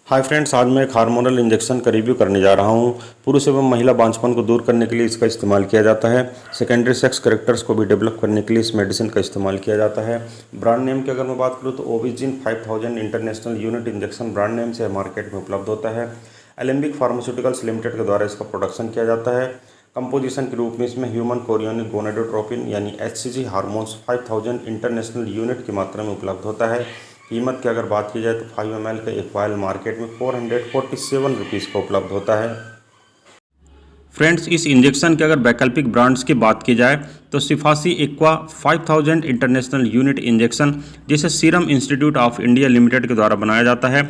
Hi friends, आज मैं एक हार्मोनल इंजेक्शन का रिव्यू करने जा रहा हूँ। पुरुष एवं महिला बांझपन को दूर करने के लिए इसका इस्तेमाल किया जाता है। सेकेंडरी सेक्स कैरेक्टर्स को भी डेवलप करने के लिए इस मेडिसिन का इस्तेमाल किया जाता है। ब्रांड नेम की अगर मैं बात करूँ तो ओविजिन 5000 international unit injection brand name से मार्केट में उपलब्ध होता है। एलेम्बिक फार्मास्यूटिकल्स लिमिटेड के द्वारा इसका प्रोडक्शन किया जाता है। कंपोजिशन के रूप में इसमें ह्यूमन कोरियोनिक गोनेडोट्रोपिन यानी HCG हार्मोन्स 5000 इंटरनेशनल यूनिट की मात्रा में उपलब्ध होता है। कीमत की अगर बात की जाए तो 5 ml का एक वायल मार्केट में 447 रुपीज़ का उपलब्ध होता है। फ्रेंड्स, इस इंजेक्शन के अगर वैकल्पिक ब्रांड्स की बात की जाए तो सिफासी एक्वा 5000 इंटरनेशनल यूनिट इंजेक्शन जिसे serum institute of India limited के द्वारा बनाया जाता है।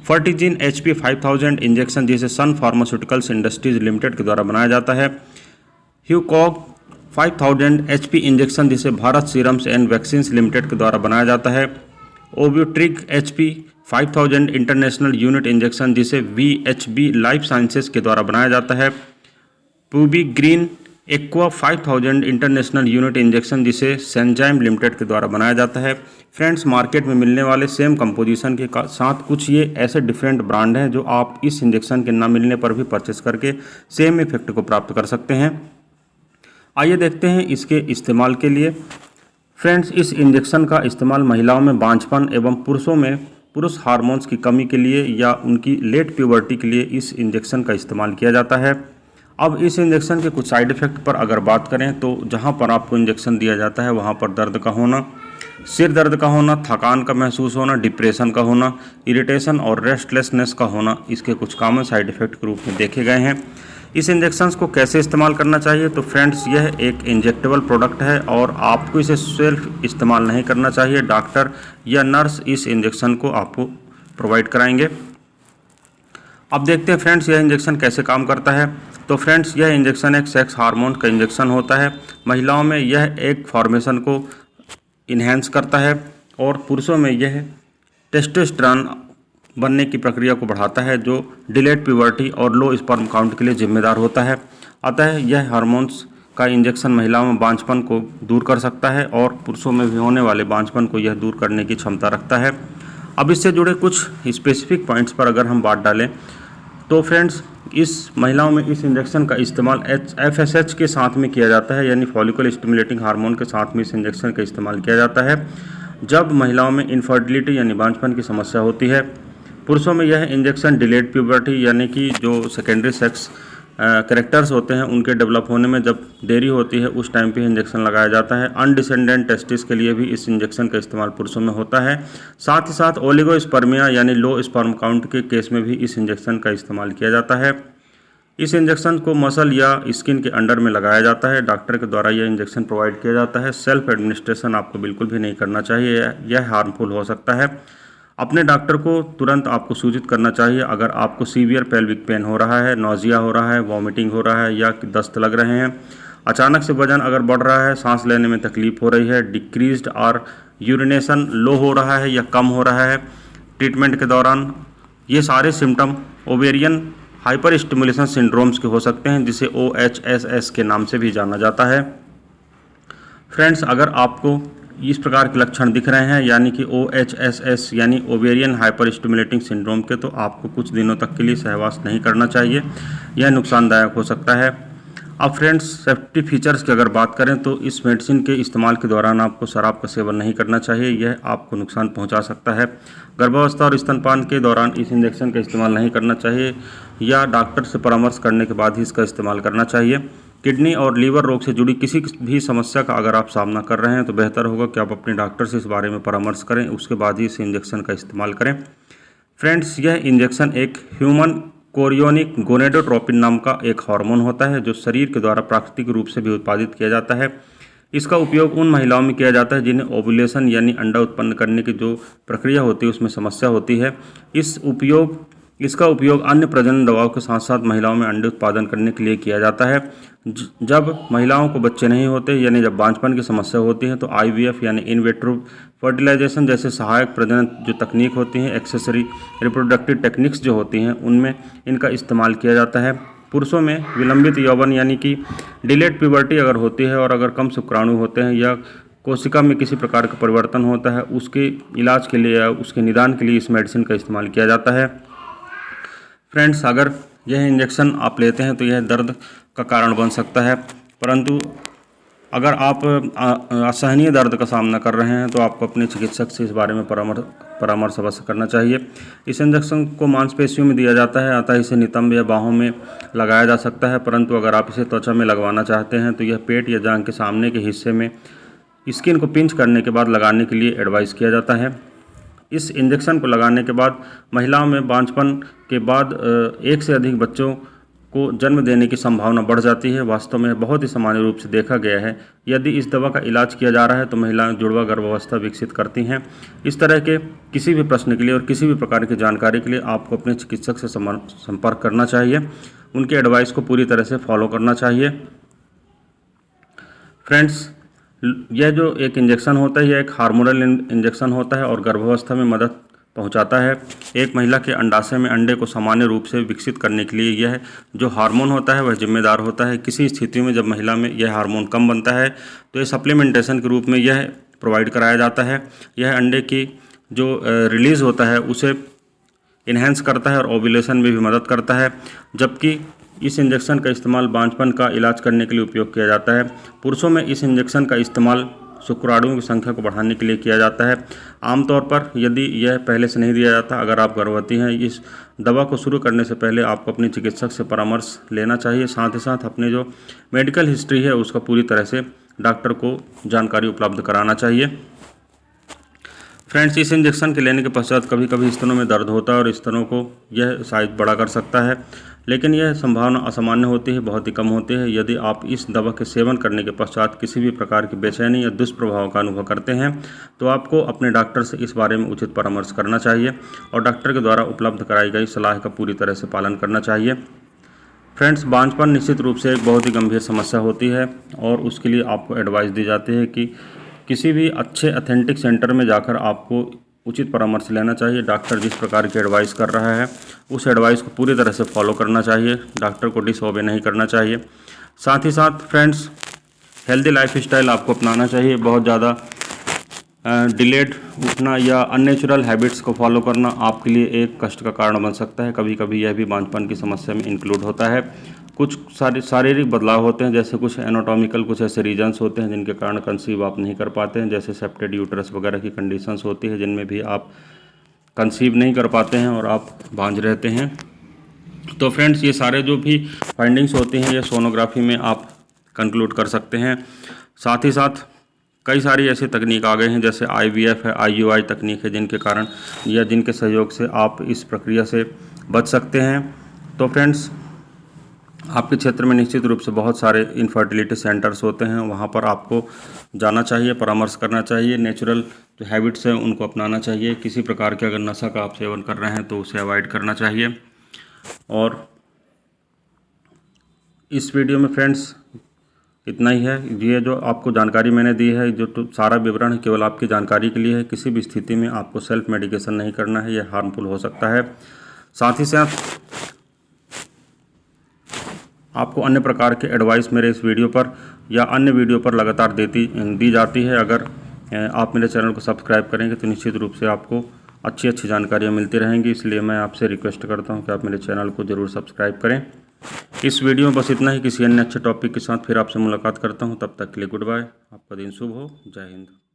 फर्टिजिन HP 5000 इंजेक्शन जिसे सन फार्मास्यूटिकल्स इंडस्ट्रीज लिमिटेड के द्वारा बनाया जाता है। ह्यूकॉग 5000 HP इंजेक्शन जिसे Bharat serums and vaccines limited के द्वारा बनाया जाता है। ओब्यूट्रिक HP 5000 इंटरनेशनल यूनिट इंजेक्शन जिसे VHB लाइफ साइंसेज के द्वारा बनाया जाता है। पूबी green aqua 5000 international unit injection जिसे सेंजाइम लिमिटेड के द्वारा बनाया जाता है। फ्रेंड्स, मार्केट में मिलने वाले सेम कंपोजिशन के साथ कुछ ये ऐसे डिफरेंट ब्रांड हैं जो आप इस इंजेक्शन के न मिलने पर भी परचेस करके सेम इफेक्ट को प्राप्त कर सकते हैं। आइए देखते हैं इसके इस्तेमाल के लिए। फ्रेंड्स, इस इंजेक्शन का इस्तेमाल महिलाओं में बांझपन एवं पुरुषों में पुरुष हार्मोन्स की कमी के लिए या उनकी लेट प्यूबर्टी के लिए इस इंजेक्शन का इस्तेमाल किया जाता है। अब इस इंजेक्शन के कुछ साइड इफ़ेक्ट पर अगर बात करें तो जहां पर आपको इंजेक्शन दिया जाता है वहां पर दर्द का होना, सिर दर्द का होना, थकान का महसूस होना, डिप्रेशन का होना, इरिटेशन और रेस्टलेसनेस का होना इसके कुछ कॉमन साइड इफ़ेक्ट के रूप में देखे गए हैं। इस इंजेक्शंस को कैसे इस्तेमाल करना चाहिए तो फ्रेंड्स, यह एक इंजेक्टेबल प्रोडक्ट है और आपको इसे सेल्फ इस्तेमाल नहीं करना चाहिए। डॉक्टर या नर्स इस इंजेक्शन को आपको प्रोवाइड कराएंगे। अब देखते हैं फ्रेंड्स यह इंजेक्शन कैसे काम करता है। तो फ्रेंड्स, यह इंजेक्शन एक सेक्स हार्मोन का इंजेक्शन होता है। महिलाओं में यह एक फॉर्मेशन को इन्हेंस करता है और पुरुषों में यह टेस्टोस्टेरोन बनने की प्रक्रिया को बढ़ाता है जो डिलेड प्यूबर्टी और लो स्पर्म काउंट के लिए जिम्मेदार होता है। अतः यह हार्मोन्स का इंजेक्शन महिलाओं में बांझपन को दूर कर सकता है और पुरुषों में भी होने वाले बांझपन को यह दूर करने की क्षमता रखता है। अब इससे जुड़े कुछ स्पेसिफिक पॉइंट्स पर अगर हम बात डालें तो फ्रेंड्स, इस महिलाओं में इस इंजेक्शन का इस्तेमाल FSH के साथ में किया जाता है, यानी फॉलिकल स्टिमुलेटिंग हार्मोन के साथ में इस इंजेक्शन का इस्तेमाल किया जाता है जब महिलाओं में इनफर्टिलिटी यानी बांझपन की समस्या होती है। पुरुषों में यह इंजेक्शन डिलेड प्यूबर्टी यानी कि जो सेकेंडरी सेक्स कैरेक्टर्स होते हैं उनके डेवलप होने में जब देरी होती है उस टाइम पे इंजेक्शन लगाया जाता है। अनडिसेंडेंट टेस्टिस के लिए भी इस इंजेक्शन का इस्तेमाल पुरुषों में होता है। साथ ही साथ ओलिगोस्पर्मिया यानी लो स्पर्म काउंट के केस में भी इस इंजेक्शन का इस्तेमाल किया जाता है। इस इंजेक्शन को मसल या स्किन के अंडर में लगाया जाता है। डॉक्टर के द्वारा यह इंजेक्शन प्रोवाइड किया जाता है। सेल्फ एडमिनिस्ट्रेशन आपको बिल्कुल भी नहीं करना चाहिए, यह हार्मफुल हो सकता है। अपने डॉक्टर को तुरंत आपको सूचित करना चाहिए अगर आपको सीवियर पेल्विक पेन हो रहा है, नौजिया हो रहा है, वॉमिटिंग हो रहा है या दस्त लग रहे हैं, अचानक से वजन अगर बढ़ रहा है, सांस लेने में तकलीफ हो रही है, डिक्रीज्ड और यूरिनेशन लो हो रहा है या कम हो रहा है ट्रीटमेंट के दौरान। ये सारे symptom ovarian hyper stimulation syndromes के हो सकते हैं जिसे OHSS के नाम से भी जाना जाता है। फ्रेंड्स, अगर आपको इस प्रकार के लक्षण दिख रहे हैं यानी कि OHSS यानी ओवेरियन हाइपर स्टिमुलेटिंग सिंड्रोम के, तो आपको कुछ दिनों तक के लिए सहवास नहीं करना चाहिए, यह नुकसानदायक हो सकता है। अब फ्रेंड्स, सेफ्टी फीचर्स की अगर बात करें तो इस मेडिसिन के इस्तेमाल के दौरान आपको शराब का सेवन नहीं करना चाहिए, यह आपको नुकसान पहुंचा सकता है। गर्भावस्था और स्तनपान के दौरान इस इंजेक्शन का इस्तेमाल नहीं करना चाहिए या डॉक्टर से परामर्श करने के बाद ही इसका इस्तेमाल करना चाहिए। किडनी और लीवर रोग से जुड़ी किसी भी समस्या का अगर आप सामना कर रहे हैं तो बेहतर होगा कि आप अपने डॉक्टर से इस बारे में परामर्श करें, उसके बाद ही इस इंजेक्शन का इस्तेमाल करें। फ्रेंड्स, यह इंजेक्शन एक ह्यूमन कोरियोनिक गोनेडोट्रोपिन नाम का एक हार्मोन होता है जो शरीर के द्वारा प्राकृतिक रूप से भी उत्पादित किया जाता है। इसका उपयोग उन महिलाओं में किया जाता है जिन्हें ओव्यूलेशन यानी अंडा उत्पन्न करने की जो प्रक्रिया होती है उसमें समस्या होती है। इसका उपयोग अन्य प्रजनन दवाओं के साथ साथ महिलाओं में अंडे उत्पादन करने के लिए किया जाता है। जब महिलाओं को बच्चे नहीं होते यानी जब बांझपन की समस्या होती है तो IVF यानी इन विट्रो फर्टिलाइजेशन जैसे सहायक प्रजनन जो तकनीक होती हैं, एक्सेसरी रिप्रोडक्टिव टेक्निक्स जो होती हैं, उनमें इनका इस्तेमाल किया जाता है। पुरुषों में विलंबित यौवन यानी कि डिलेड प्यूबर्टी अगर होती है और अगर कम शुक्राणु होते हैं या कोशिका में किसी प्रकार का परिवर्तन होता है, उसके इलाज के लिए या उसके निदान के लिए इस मेडिसिन का इस्तेमाल किया जाता है। फ्रेंड्स, अगर यह इंजेक्शन आप लेते हैं तो यह दर्द का कारण बन सकता है, परंतु अगर आप असहनीय दर्द का सामना कर रहे हैं तो आपको अपने चिकित्सक से इस बारे में परामर्श अवश्य करना चाहिए। इस इंजेक्शन को मांसपेशियों में दिया जाता है, अतः इसे नितंब या बाहों में लगाया जा सकता है, परंतु अगर आप इसे त्वचा में लगवाना चाहते हैं तो यह पेट या जांघ के सामने के हिस्से में स्किन को पिंच करने के बाद लगाने के लिए एडवाइस किया जाता है। इस इंजेक्शन को लगाने के बाद महिलाओं में बांझपन के बाद एक से अधिक बच्चों को जन्म देने की संभावना बढ़ जाती है। वास्तव में बहुत ही सामान्य रूप से देखा गया है। यदि इस दवा का इलाज किया जा रहा है तो महिलाएं जुड़वा गर्भावस्था विकसित करती हैं। इस तरह के किसी भी प्रश्न के लिए और किसी भी प्रकार की जानकारी के लिए आपको अपने चिकित्सक से संपर्क करना चाहिए। उनके एडवाइस को पूरी तरह से फॉलो करना चाहिए। फ्रेंड्स, यह जो एक इंजेक्शन होता है यह एक हार्मोनल इंजेक्शन होता है और गर्भावस्था में मदद पहुंचाता है। एक महिला के अंडाशय में अंडे को सामान्य रूप से विकसित करने के लिए यह जो हार्मोन होता है वह जिम्मेदार होता है। किसी स्थिति में जब महिला में यह हार्मोन कम बनता है तो ये सप्लीमेंटेशन के रूप में यह प्रोवाइड कराया जाता है। यह अंडे की जो रिलीज़ होता है उसे इन्हेंस करता है और ओव्यूलेशन में भी मदद करता है। जबकि इस इंजेक्शन का इस्तेमाल बांझपन का इलाज करने के लिए उपयोग किया जाता है। पुरुषों में इस इंजेक्शन का इस्तेमाल शुक्राणुओं की संख्या को बढ़ाने के लिए किया जाता है। आमतौर पर यदि यह पहले से नहीं दिया जाता, अगर आप गर्भवती हैं, इस दवा को शुरू करने से पहले आपको अपने चिकित्सक से परामर्श लेना चाहिए। साथ ही साथ अपने जो मेडिकल हिस्ट्री है उसका पूरी तरह से डॉक्टर को जानकारी उपलब्ध कराना चाहिए। फ्रेंड्स, इस इंजेक्शन के लेने के पश्चात कभी कभी स्तनों में दर्द होता है और स्तनों को यह साइज बड़ा कर सकता है, लेकिन यह संभावना असामान्य होती है, बहुत ही कम होती है। यदि आप इस दवा के सेवन करने के पश्चात किसी भी प्रकार की बेचैनी या दुष्प्रभाव का अनुभव करते हैं तो आपको अपने डॉक्टर से इस बारे में उचित परामर्श करना चाहिए और डॉक्टर के द्वारा उपलब्ध कराई गई सलाह का पूरी तरह से पालन करना चाहिए। फ्रेंड्स, बांझपन निश्चित रूप से एक बहुत ही गंभीर समस्या होती है और उसके लिए आपको एडवाइस दी जाती है कि किसी भी अच्छे ऑथेंटिक सेंटर में जाकर आपको उचित परामर्श लेना चाहिए। डॉक्टर जिस प्रकार की एडवाइस कर रहा है उस एडवाइस को पूरी तरह से फॉलो करना चाहिए। डॉक्टर को डिसओबे नहीं करना चाहिए। साथ ही साथ फ्रेंड्स, हेल्दी लाइफ स्टाइल आपको अपनाना चाहिए। बहुत ज़्यादा डिलेड उठना या अननेचुरल हैबिट्स को फॉलो करना आपके लिए एक कष्ट का कारण बन सकता है। कभी कभी यह भी बांझपन की समस्या में इंक्लूड होता है। कुछ शारीरिक बदलाव होते हैं, जैसे कुछ एनाटॉमिकल कुछ ऐसे रीजन्स होते हैं जिनके कारण कंसीव आप नहीं कर पाते हैं, जैसे सेप्टेड यूट्रस वगैरह की कंडीशंस होती है जिनमें भी आप कंसीव नहीं कर पाते हैं और आप बांझ रहते हैं। तो फ्रेंड्स, ये सारे जो भी फाइंडिंग्स होती हैं ये सोनोग्राफी में आप कंक्लूड कर सकते हैं। साथ ही साथ कई सारी ऐसी तकनीक आ गए हैं, जैसे IVF है, IUI तकनीक है, जिनके कारण या जिनके सहयोग से आप इस प्रक्रिया से बच सकते हैं। तो फ्रेंड्स, आपके क्षेत्र में निश्चित रूप से बहुत सारे इनफर्टिलिटी सेंटर्स होते हैं, वहाँ पर आपको जाना चाहिए, परामर्श करना चाहिए। नेचुरल जो हैबिट्स हैं उनको अपनाना चाहिए। किसी प्रकार के अगर नशा का आप सेवन कर रहे हैं तो उसे अवॉइड करना चाहिए। और इस वीडियो में फ्रेंड्स इतना ही है। ये जो आपको जानकारी मैंने दी है, जो तो सारा विवरण केवल आपकी जानकारी के लिए है। किसी भी स्थिति में आपको सेल्फ मेडिकेशन नहीं करना है, यह हार्मफुल हो सकता है। साथ ही साथ आपको अन्य प्रकार के एडवाइस मेरे इस वीडियो पर या अन्य वीडियो पर लगातार दी जाती है। अगर आप मेरे चैनल को सब्सक्राइब करेंगे तो निश्चित रूप से आपको अच्छी जानकारियाँ मिलती रहेंगी। इसलिए मैं आपसे रिक्वेस्ट करता हूँ कि आप मेरे चैनल को ज़रूर सब्सक्राइब करें। इस वीडियो में बस इतना ही। किसी अन्य अच्छे टॉपिक के साथ फिर आपसे मुलाकात करता हूँ। तब तक के लिए गुड बाय। आपका दिन शुभ हो। जय हिंद।